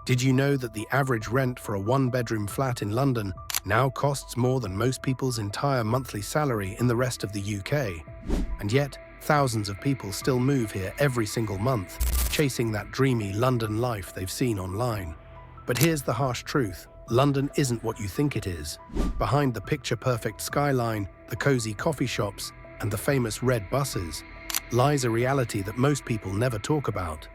Did you know that the average rent for a one-bedroom flat in London now costs more than most people's entire monthly salary in the rest of the UK? And yet, thousands of people still move here every single month, chasing that dreamy London life they've seen online. But here's the harsh truth. London isn't what you think it is. Behind the picture-perfect skyline, the cozy coffee shops, and the famous red buses, lies a reality that most people never talk about.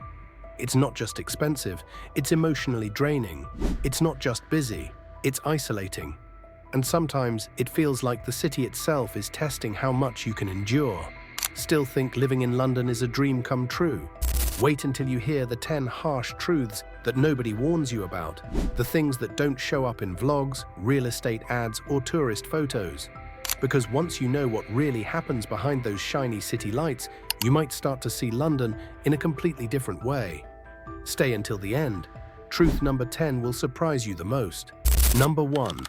It's not just expensive, it's emotionally draining. It's not just busy, it's isolating. And sometimes it feels like the city itself is testing how much you can endure. Still think living in London is a dream come true? Wait until you hear the 10 harsh truths that nobody warns you about. The things that don't show up in vlogs, real estate ads, or tourist photos. Because once you know what really happens behind those shiny city lights, you might start to see London in a completely different way. Stay until the end. Truth number 10 will surprise you the most. Number 1.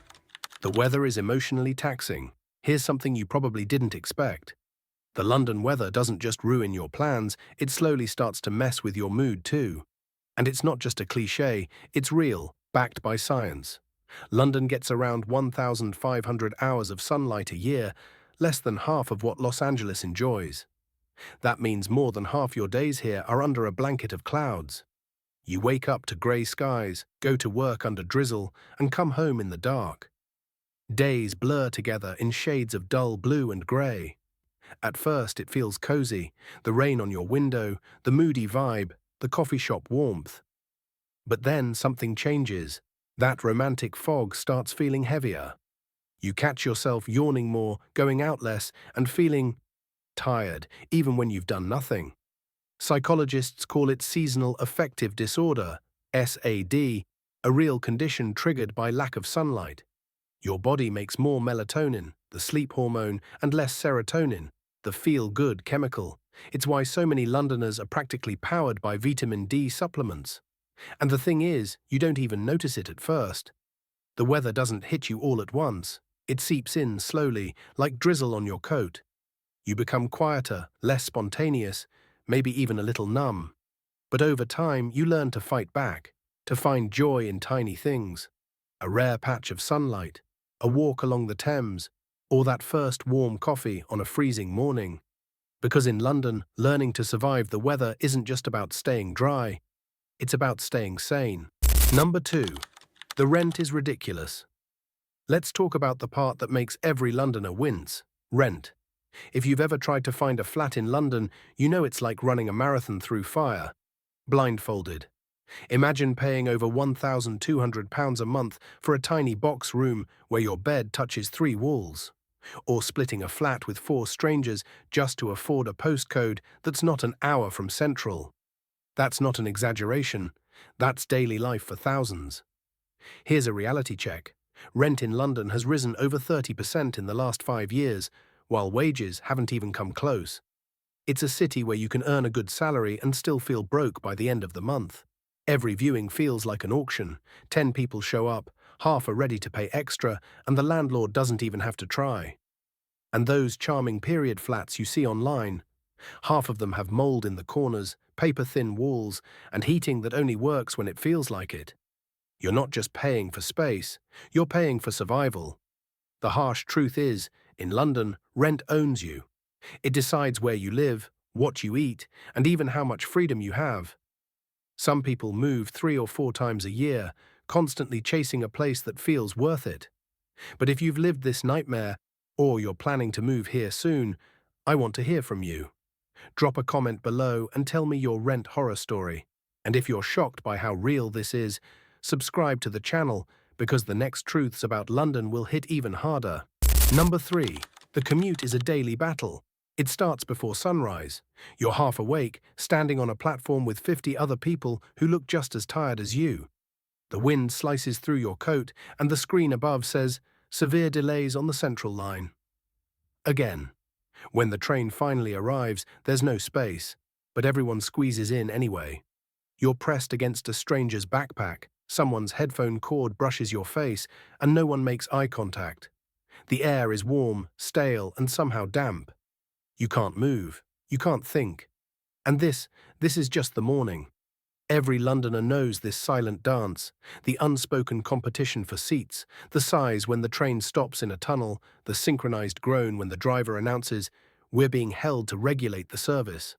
The weather is emotionally taxing. Here's something you probably didn't expect. The London weather doesn't just ruin your plans, it slowly starts to mess with your mood too. And it's not just a cliché, it's real, backed by science. London gets around 1,500 hours of sunlight a year, less than half of what Los Angeles enjoys. That means more than half your days here are under a blanket of clouds. You wake up to grey skies, go to work under drizzle, and come home in the dark. Days blur together in shades of dull blue and grey. At first it feels cozy, the rain on your window, the moody vibe, the coffee shop warmth. But then something changes. That romantic fog starts feeling heavier. You catch yourself yawning more, going out less, and feeling tired, even when you've done nothing. Psychologists call it seasonal affective disorder, SAD, a real condition triggered by lack of sunlight. Your body makes more melatonin, the sleep hormone, and less serotonin, the feel-good chemical. It's why so many Londoners are practically powered by vitamin D supplements. And the thing is, you don't even notice it at first. The weather doesn't hit you all at once. It seeps in slowly, like drizzle on your coat. You become quieter, less spontaneous, maybe even a little numb. But over time, you learn to fight back, to find joy in tiny things. A rare patch of sunlight, a walk along the Thames, or that first warm coffee on a freezing morning. Because in London, learning to survive the weather isn't just about staying dry, it's about staying sane. Number 2. The rent is ridiculous. Let's talk about the part that makes every Londoner wince: rent. If you've ever tried to find a flat in London, you know it's like running a marathon through fire. Blindfolded. Imagine paying over £1,200 a month for a tiny box room where your bed touches 3 walls. Or splitting a flat with 4 strangers just to afford a postcode that's not an hour from Central. That's not an exaggeration. That's daily life for thousands. Here's a reality check. Rent in London has risen over 30% in the last 5 years, while wages haven't even come close. It's a city where you can earn a good salary and still feel broke by the end of the month. Every viewing feels like an auction. 10 people show up, half are ready to pay extra, and the landlord doesn't even have to try. And those charming period flats you see online, half of them have mold in the corners, paper-thin walls, and heating that only works when it feels like it. You're not just paying for space, you're paying for survival. The harsh truth is, in London, rent owns you. It decides where you live, what you eat, and even how much freedom you have. Some people move 3 or 4 times a year, constantly chasing a place that feels worth it. But if you've lived this nightmare, or you're planning to move here soon, I want to hear from you. Drop a comment below and tell me your rent horror story. And if you're shocked by how real this is, subscribe to the channel, because the next truths about London will hit even harder. Number 3. The commute is a daily battle. It starts before sunrise. You're half awake, standing on a platform with 50 other people who look just as tired as you. The wind slices through your coat, and the screen above says, "Severe delays on the Central line." Again. When the train finally arrives, there's no space, but everyone squeezes in anyway. You're pressed against a stranger's backpack, someone's headphone cord brushes your face, and no one makes eye contact. The air is warm, stale, and somehow damp. You can't move, you can't think. And this is just the morning. Every Londoner knows this silent dance, the unspoken competition for seats, the sighs when the train stops in a tunnel, the synchronized groan when the driver announces, "We're being held to regulate the service."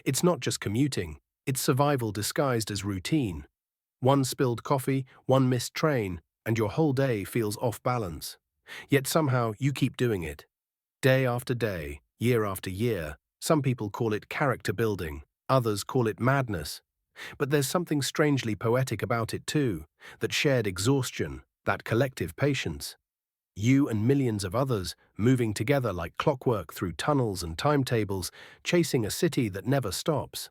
It's not just commuting, it's survival disguised as routine. One spilled coffee, one missed train, and your whole day feels off balance. Yet somehow you keep doing it. Day after day, year after year. Some people call it character building, others call it madness. But there's something strangely poetic about it too, that shared exhaustion, that collective patience. You and millions of others moving together like clockwork through tunnels and timetables, chasing a city that never stops.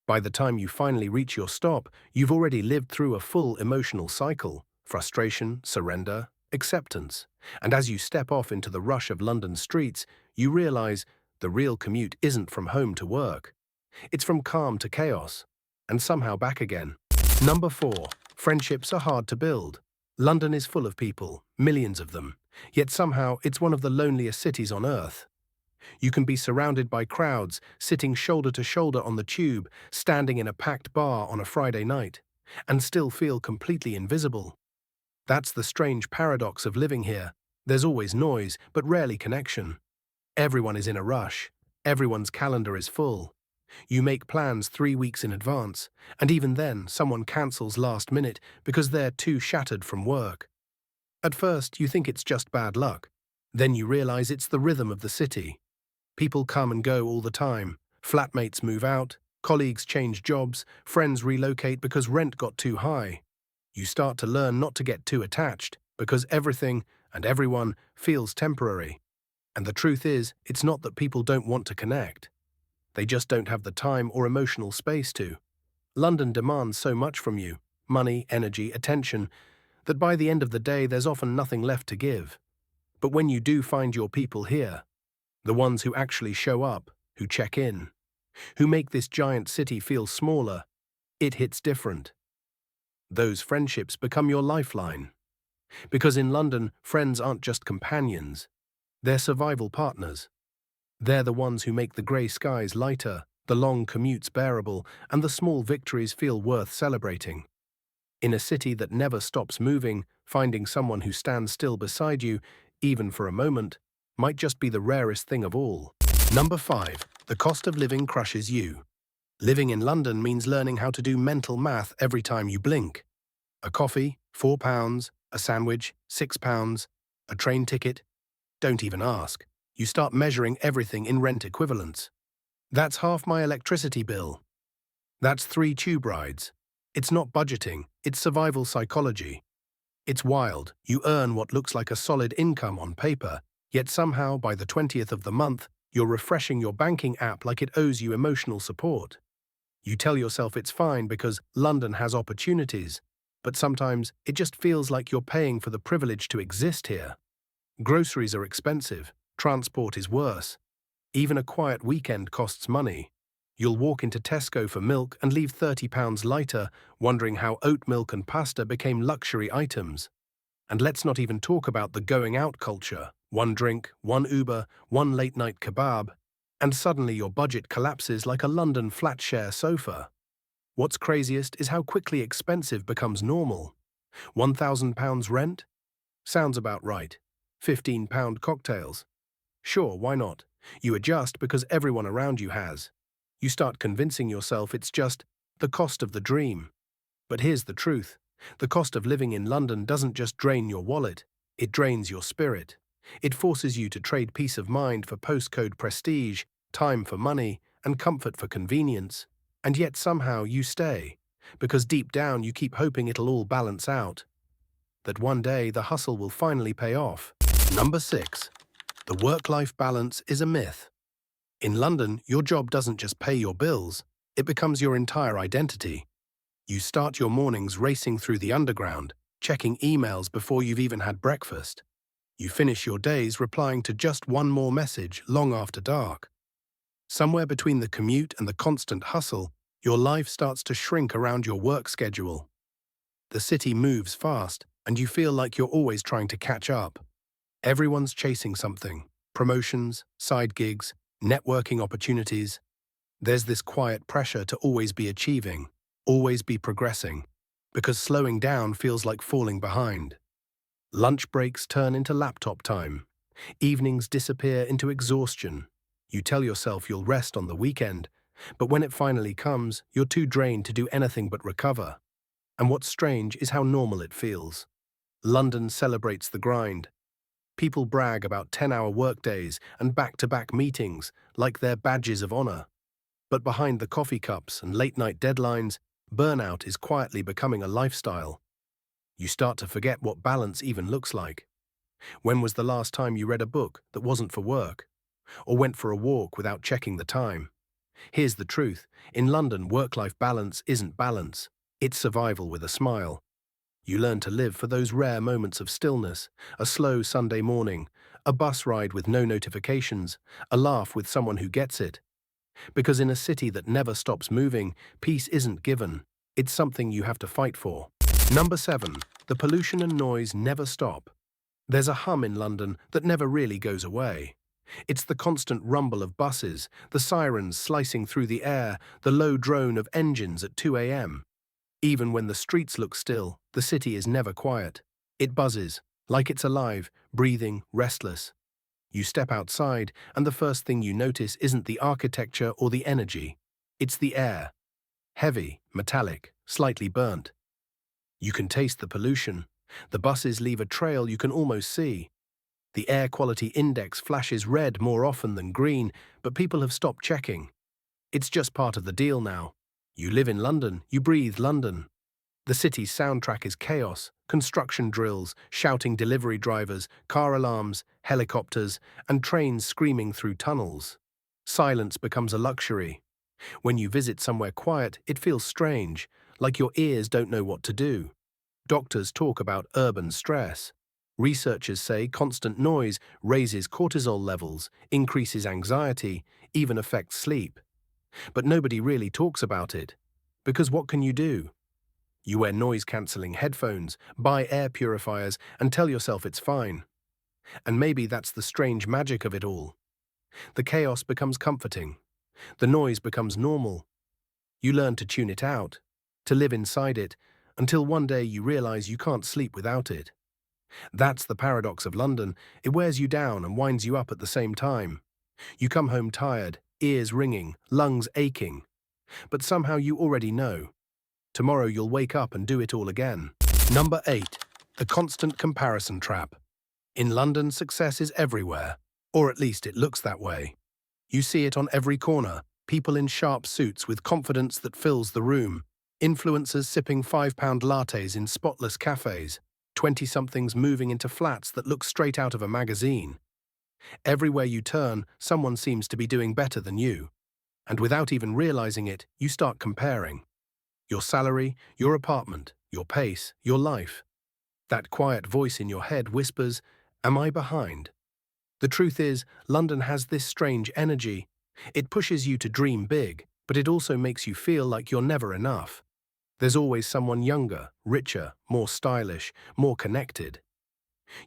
By the time you finally reach your stop, you've already lived through a full emotional cycle: frustration, surrender, acceptance. And as you step off into the rush of London streets, you realize the real commute isn't from home to work. It's from calm to chaos, and somehow back again. Number 4. Friendships are hard to build. London is full of people, millions of them, yet somehow it's one of the loneliest cities on earth. You can be surrounded by crowds, sitting shoulder to shoulder on the tube, standing in a packed bar on a Friday night, and still feel completely invisible. That's the strange paradox of living here. There's always noise, but rarely connection. Everyone is in a rush. Everyone's calendar is full. You make plans 3 weeks in advance, and even then someone cancels last minute because they're too shattered from work. At first, you think it's just bad luck. Then you realize it's the rhythm of the city. People come and go all the time. Flatmates move out, colleagues change jobs, friends relocate because rent got too high. You start to learn not to get too attached, because everything and everyone feels temporary. And the truth is, it's not that people don't want to connect. They just don't have the time or emotional space to. London demands so much from you: money, energy, attention, that by the end of the day there's often nothing left to give. But when you do find your people here, the ones who actually show up, who check in, who make this giant city feel smaller, it hits different. Those friendships become your lifeline. Because in London, friends aren't just companions, they're survival partners. They're the ones who make the grey skies lighter, the long commutes bearable, and the small victories feel worth celebrating. In a city that never stops moving, finding someone who stands still beside you, even for a moment, might just be the rarest thing of all. Number 5. The cost of living crushes you. Living in London means learning how to do mental math every time you blink. A coffee, £4, a sandwich, £6, a train ticket. Don't even ask. You start measuring everything in rent equivalents. That's half my electricity bill. That's 3 tube rides. It's not budgeting, it's survival psychology. It's wild. You earn what looks like a solid income on paper, yet somehow by the 20th of the month, you're refreshing your banking app like it owes you emotional support. You tell yourself it's fine because London has opportunities, but sometimes it just feels like you're paying for the privilege to exist here. Groceries are expensive, transport is worse. Even a quiet weekend costs money. You'll walk into Tesco for milk and leave £30 lighter, wondering how oat milk and pasta became luxury items. And let's not even talk about the going out culture. One drink, one Uber, one late-night kebab, and suddenly your budget collapses like a London flat-share sofa. What's craziest is how quickly expensive becomes normal. £1,000 rent? Sounds about right. £15 cocktails? Sure, why not? You adjust because everyone around you has. You start convincing yourself it's just the cost of the dream. But here's the truth. The cost of living in London doesn't just drain your wallet, it drains your spirit. It forces you to trade peace of mind for postcode prestige, time for money, and comfort for convenience. And yet somehow you stay, because deep down you keep hoping it'll all balance out. That one day the hustle will finally pay off. Number 6. The work-life balance is a myth. In London, your job doesn't just pay your bills, it becomes your entire identity. You start your mornings racing through the underground, checking emails before you've even had breakfast. You finish your days replying to just one more message long after dark. Somewhere between the commute and the constant hustle, your life starts to shrink around your work schedule. The city moves fast, and you feel like you're always trying to catch up. Everyone's chasing something: promotions, side gigs, networking opportunities. There's this quiet pressure to always be achieving, Always be progressing, because slowing down feels like falling behind. Lunch breaks turn into laptop time. Evenings disappear into exhaustion. You tell yourself you'll rest on the weekend, but when it finally comes, you're too drained to do anything but recover. And what's strange is how normal it feels. London celebrates the grind. People brag about 10-hour workdays and back-to-back meetings like they're badges of honor. But behind the coffee cups and late-night deadlines, burnout is quietly becoming a lifestyle. You start to forget what balance even looks like. When was the last time you read a book that wasn't for work? Or went for a walk without checking the time? Here's the truth. In London, work-life balance isn't balance. It's survival with a smile. You learn to live for those rare moments of stillness, a slow Sunday morning, a bus ride with no notifications, a laugh with someone who gets it. Because in a city that never stops moving, peace isn't given. It's something you have to fight for. Number 7. The pollution and noise never stop. There's a hum in London that never really goes away. It's the constant rumble of buses, the sirens slicing through the air, the low drone of engines at 2 a.m. Even when the streets look still, the city is never quiet. It buzzes, like it's alive, breathing, restless. You step outside, and the first thing you notice isn't the architecture or the energy. It's the air. Heavy, metallic, slightly burnt. You can taste the pollution. The buses leave a trail you can almost see. The air quality index flashes red more often than green, but people have stopped checking. It's just part of the deal now. You live in London, you breathe London. The city's soundtrack is chaos, construction drills, shouting delivery drivers, car alarms, helicopters, and trains screaming through tunnels. Silence becomes a luxury. When you visit somewhere quiet, it feels strange, like your ears don't know what to do. Doctors talk about urban stress. Researchers say constant noise raises cortisol levels, increases anxiety, even affects sleep. But nobody really talks about it. Because what can you do? You wear noise-cancelling headphones, buy air purifiers, and tell yourself it's fine. And maybe that's the strange magic of it all. The chaos becomes comforting. The noise becomes normal. You learn to tune it out, to live inside it, until one day you realize you can't sleep without it. That's the paradox of London. It wears you down and winds you up at the same time. You come home tired, ears ringing, lungs aching. But somehow you already know. Tomorrow you'll wake up and do it all again. Number 8. The constant comparison trap. In London, success is everywhere, or at least it looks that way. You see it on every corner, people in sharp suits with confidence that fills the room, influencers sipping £5 lattes in spotless cafes, 20-somethings moving into flats that look straight out of a magazine. Everywhere you turn, someone seems to be doing better than you. And without even realizing it, you start comparing. Your salary, your apartment, your pace, your life. That quiet voice in your head whispers, "Am I behind?" The truth is, London has this strange energy. It pushes you to dream big, but it also makes you feel like you're never enough. There's always someone younger, richer, more stylish, more connected.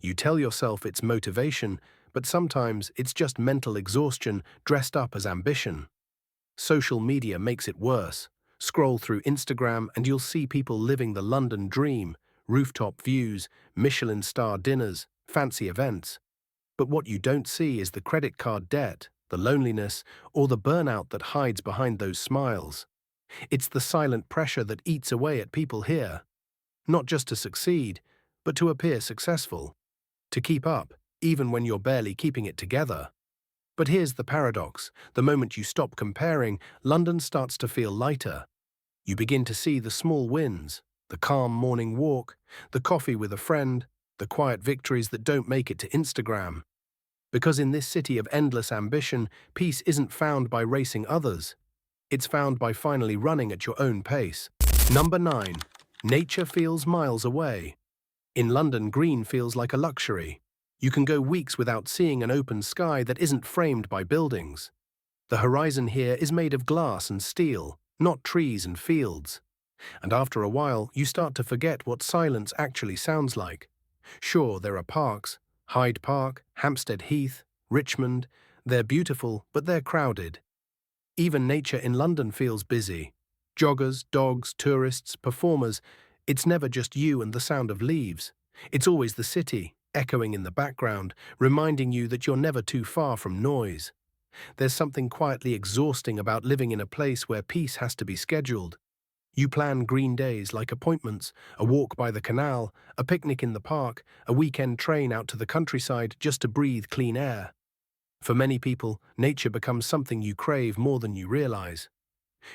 You tell yourself it's motivation, but sometimes it's just mental exhaustion dressed up as ambition. Social media makes it worse. Scroll through Instagram and you'll see people living the London dream, rooftop views, Michelin star dinners, fancy events. But what you don't see is the credit card debt, the loneliness, or the burnout that hides behind those smiles. It's the silent pressure that eats away at people here. Not just to succeed, but to appear successful. To keep up, even when you're barely keeping it together. But here's the paradox. The moment you stop comparing, London starts to feel lighter. You begin to see the small wins, the calm morning walk, the coffee with a friend, the quiet victories that don't make it to Instagram. Because in this city of endless ambition, peace isn't found by racing others. It's found by finally running at your own pace. Number 9. Nature feels miles away. In London, green feels like a luxury. You can go weeks without seeing an open sky that isn't framed by buildings. The horizon here is made of glass and steel, not trees and fields. And after a while, you start to forget what silence actually sounds like. Sure, there are parks, Hyde Park, Hampstead Heath, Richmond. They're beautiful, but they're crowded. Even nature in London feels busy. Joggers, dogs, tourists, performers, it's never just you and the sound of leaves. It's always the city, echoing in the background, reminding you that you're never too far from noise. There's something quietly exhausting about living in a place where peace has to be scheduled. You plan green days like appointments, a walk by the canal, a picnic in the park, a weekend train out to the countryside just to breathe clean air. For many people, nature becomes something you crave more than you realize.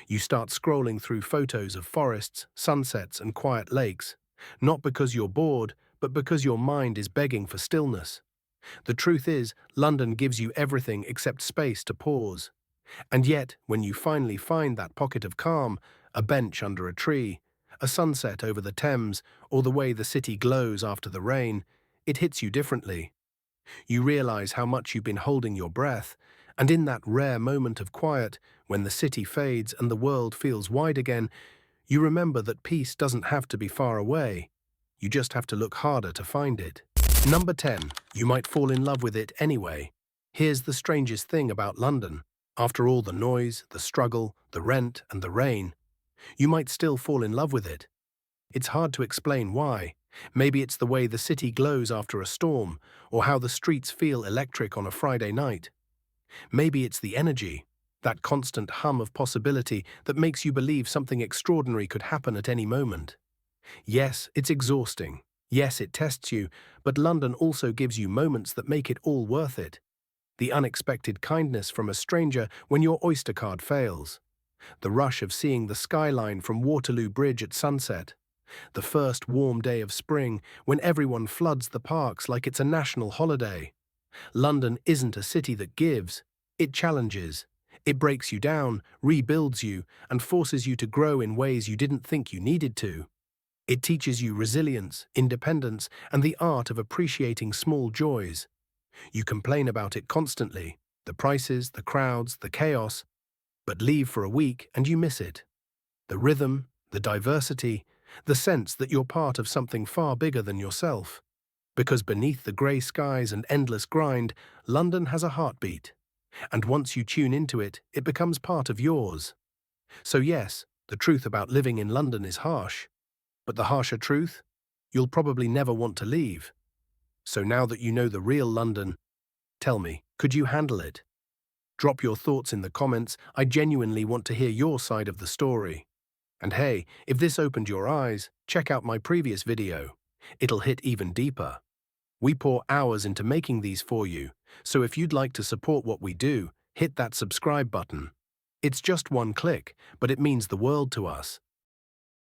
You start scrolling through photos of forests, sunsets, and quiet lakes, not because you're bored, but because your mind is begging for stillness. The truth is, London gives you everything except space to pause. And yet, when you finally find that pocket of calm, a bench under a tree, a sunset over the Thames, or the way the city glows after the rain, it hits you differently. You realize how much you've been holding your breath, and in that rare moment of quiet, when the city fades and the world feels wide again, you remember that peace doesn't have to be far away. You just have to look harder to find it. Number 10. You might fall in love with it anyway. Here's the strangest thing about London. After all the noise, the struggle, the rent, and the rain, you might still fall in love with it. It's hard to explain why. Maybe it's the way the city glows after a storm, or how the streets feel electric on a Friday night. Maybe it's the energy, that constant hum of possibility that makes you believe something extraordinary could happen at any moment. Yes, it's exhausting. Yes, it tests you, but London also gives you moments that make it all worth it. The unexpected kindness from a stranger when your Oyster card fails. The rush of seeing the skyline from Waterloo Bridge at sunset. The first warm day of spring when everyone floods the parks like it's a national holiday. London isn't a city that gives, it challenges. It breaks you down, rebuilds you, and forces you to grow in ways you didn't think you needed to. It teaches you resilience, independence, and the art of appreciating small joys. You complain about it constantly, the prices, the crowds, the chaos, but leave for a week and you miss it. The rhythm, the diversity, the sense that you're part of something far bigger than yourself. Because beneath the grey skies and endless grind, London has a heartbeat. And once you tune into it, it becomes part of yours. So yes, the truth about living in London is harsh. But the harsher truth? You'll probably never want to leave. So now that you know the real London, tell me, could you handle it? Drop your thoughts in the comments. I genuinely want to hear your side of the story. And hey, if this opened your eyes, check out my previous video. It'll hit even deeper. We pour hours into making these for you, so if you'd like to support what we do, hit that subscribe button. It's just one click, but it means the world to us.